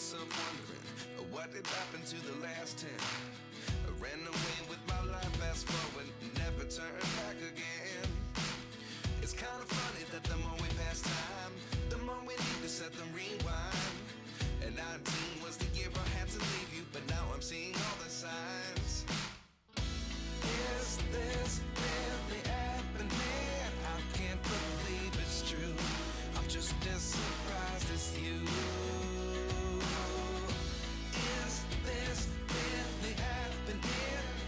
myself wondering, what did happen to the last 10? I ran away with my life, fast forward, never turn back again. It's kind of funny that the more we pass time, the more we need to set them rewind. And 19 was the year I had to leave you, but now I'm seeing all the signs. Is this really happening? I can't believe it's true. I'm just as surprised as you. Is this really happening?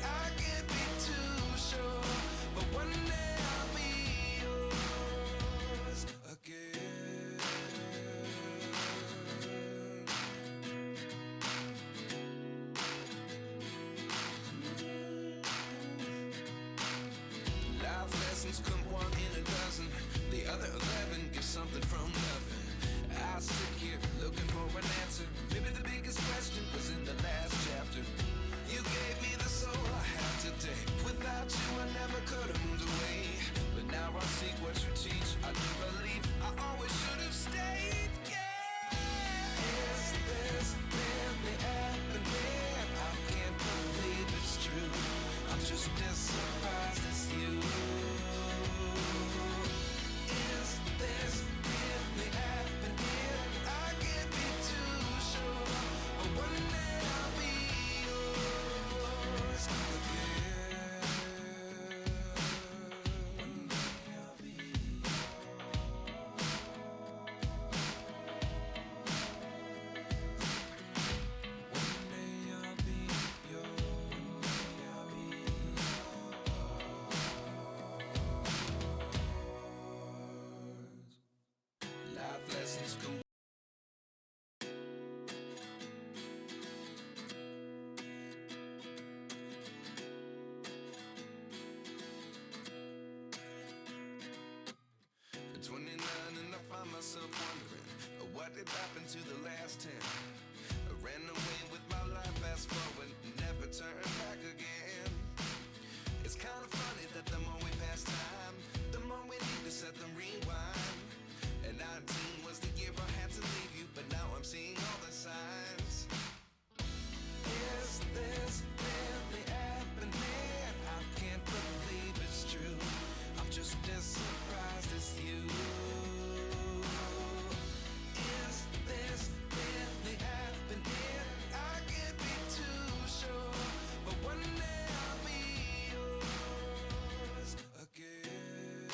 I can't be too sure, but one day I'll be yours again. Life lessons come one in a dozen. The other 11 give something from nothing. I sit here looking for an answer. Maybe the biggest question was in the last chapter. You gave me the soul I have today. Without you I never could have moved away. But now I see what you teach. I do believe I always should have stayed. Yeah. Is this really happening? I can't believe it's true. I'm just as surprised as you. Is this really happening? I can't be too sure, but one day I'll be yours again. One day I'll be One day I'll be yours. Life lessons come. 29 and I find myself wondering, what did happen to the last 10? I ran away with my life, fast forward, never turn back again. It's kind of funny that the more we pass time, the more we need to set them rewind. And 19 was the year I had to leave you, but now I'm seeing all the signs. Is this really happening? I can't believe it's true. I'm just as surprised as you. Is this really happening? I can't be too sure, but one day I'll be yours again.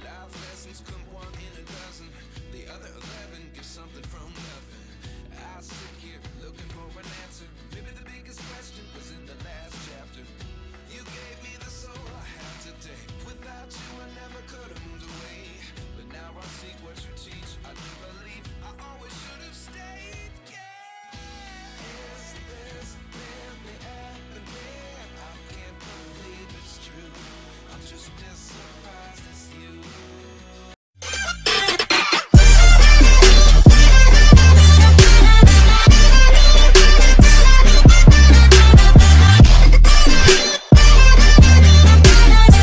Life lessons come one in a dozen. The other 11 give something from nothing. I sit here looking for an answer. Maybe the biggest question was in the last chapter. You gave me the soul I have today. Without you I never could have moved away. But now I see what you